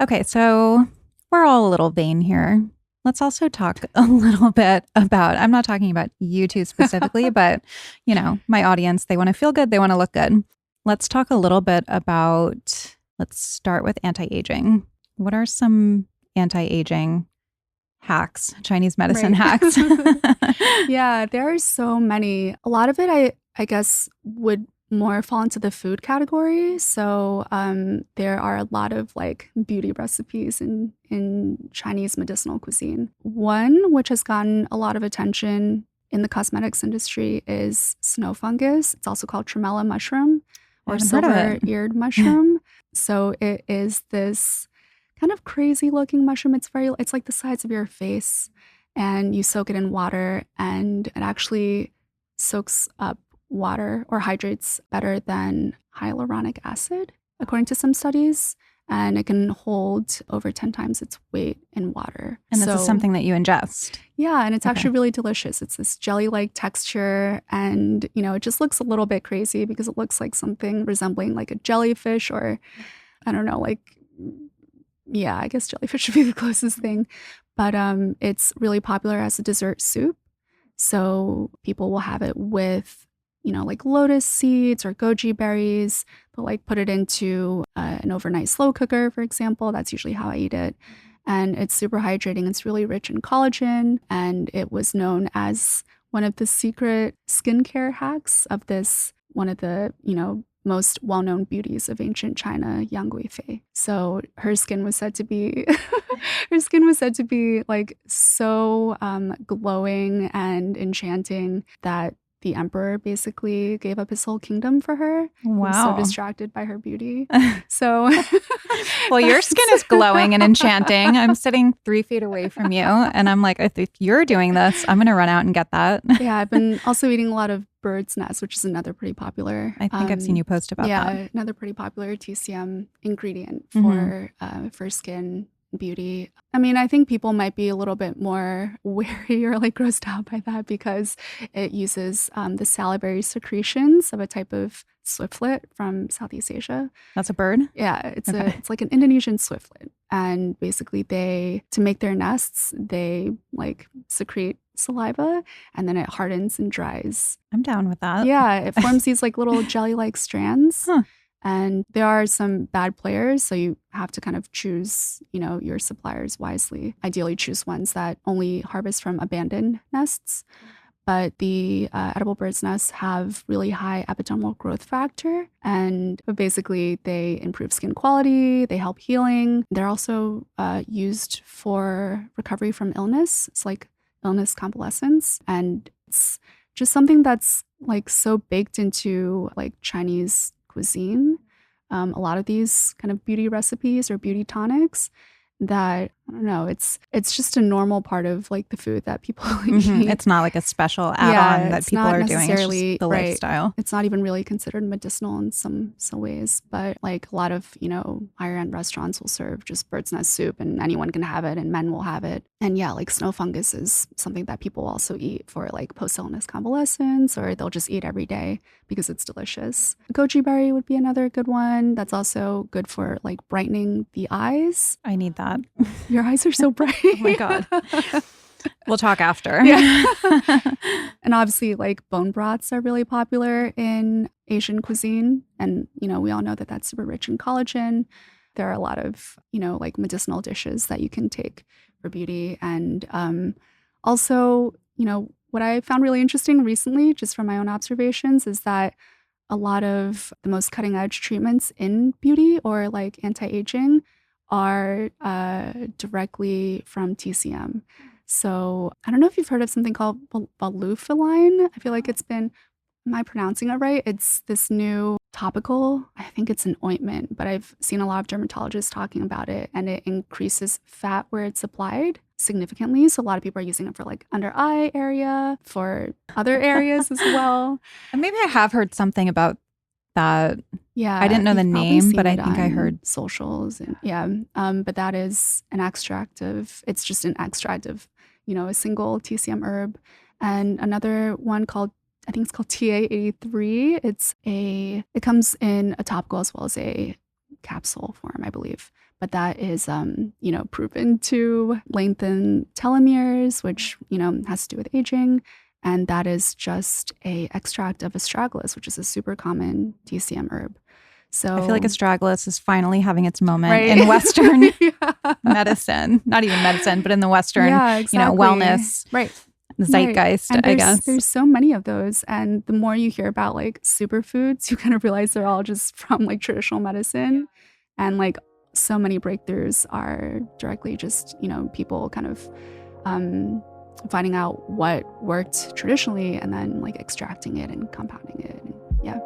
Okay, so we're all a little vain here. Let's also talk a little bit about, I'm not talking about you two specifically, but my audience, they want to feel good, they want to look good. Let's talk a little bit about, let's start with anti-aging. What are some anti-aging hacks, Chinese medicine Right. hacks? Yeah, there are so many. A lot of it, I guess, would more fall into the food category. So there are a lot of like beauty recipes in Chinese medicinal cuisine. One which has gotten a lot of attention in the cosmetics industry is snow fungus. It's also called tremella mushroom I or haven't heard of it. silver-eared mushroom. So it is this kind of crazy looking mushroom. It's like the size of your face, and you soak it in water, and it actually soaks up water or hydrates better than hyaluronic acid, according to some studies. And it can hold over 10 times its weight in water. And this is So, something that you ingest. yeah, and it's Okay. actually really delicious. It's this jelly-like texture, and it just looks a little bit crazy because it looks like something resembling like a jellyfish, or I don't know, like, yeah, I guess jellyfish would be the closest thing. But it's really popular as a dessert soup. So people will have it with, like lotus seeds or goji berries. They'll like put it into an overnight slow cooker, for example. That's usually how I eat it. And it's super hydrating. It's really rich in collagen. And it was known as one of the secret skincare hacks of this, one of the, most well-known beauties of ancient China, Yang Guifei. So her skin was said to be her skin was said to be like so glowing and enchanting that the emperor basically gave up his whole kingdom for her. He was so Wow. distracted by her beauty. So Well, your skin is glowing and enchanting. I'm sitting 3 feet away from you, and I'm like, if you're doing this, I'm going to run out and get that. Yeah, I've been also eating a lot of bird's nest, which is another pretty popular. I think I've seen you post about that. Yeah, another pretty popular TCM ingredient Mhm. for skin beauty. I mean, I think people might be a little bit more wary or like grossed out by that because it uses the salivary secretions of a type of swiftlet from Southeast Asia. That's a bird? Yeah, Okay. it's like an Indonesian swiftlet. And basically to make their nests, they like secrete saliva, and then it hardens and dries. I'm down with that. Yeah, it forms these like little jelly-like strands. Huh. And there are some bad players, so you have to kind of choose, your suppliers wisely. Ideally choose ones that only harvest from abandoned nests. But the edible bird's nests have really high epidermal growth factor, and basically they improve skin quality, they help healing. They're also used for recovery from illness. It's like illness convalescence, and it's just something that's like so baked into like Chinese cuisine. A lot of these kind of beauty recipes or beauty tonics that I don't know, it's just a normal part of like the food that people eat. It's not like a special add-on that It's people not are doing. It's necessarily just the right. lifestyle. It's not even really considered medicinal in some ways, but like a lot of higher end restaurants will serve just bird's nest soup, and anyone can have it, and men will have it. And yeah, like snow fungus is something that people also eat for like post illness convalescence, or they'll just eat every day because it's delicious. Goji berry would be another good one. That's also good for like brightening the eyes. I need that. Your eyes are so bright. Oh my God. We'll talk after. Yeah. And obviously, like bone broths are really popular in Asian cuisine. And, we all know that that's super rich in collagen. There are a lot of, like medicinal dishes that you can take for beauty. And also, what I found really interesting recently, just from my own observations, is that a lot of the most cutting edge treatments in beauty or like anti-aging are directly from TCM. So I don't know if you've heard of something called Volufiline. I feel like am I pronouncing it right? It's this new topical, I think it's an ointment, but I've seen a lot of dermatologists talking about it, and it increases fat where it's applied significantly. So a lot of people are using it for like under eye area, for other areas as well. And maybe I have heard something about that. Yeah, I didn't know the you've probably name, seen but I it think I on heard. socials, and yeah. But that is it's just an extract of, a single TCM herb. And another one called, I think it's called TA83. It comes in a topical as well as a capsule form, I believe. but that is, proven to lengthen telomeres, which, has to do with aging. And that is just a extract of astragalus, which is a super common DCM herb. So I feel like astragalus is finally having its moment Right. in Western Yeah. medicine, not even medicine, but in the Western, exactly. Wellness Right. zeitgeist, And I guess. there's so many of those. And the more you hear about like superfoods, you kind of realize they're all just from like traditional medicine. And like so many breakthroughs are directly just, people kind of finding out what worked traditionally and then like extracting it and compounding it. Yeah.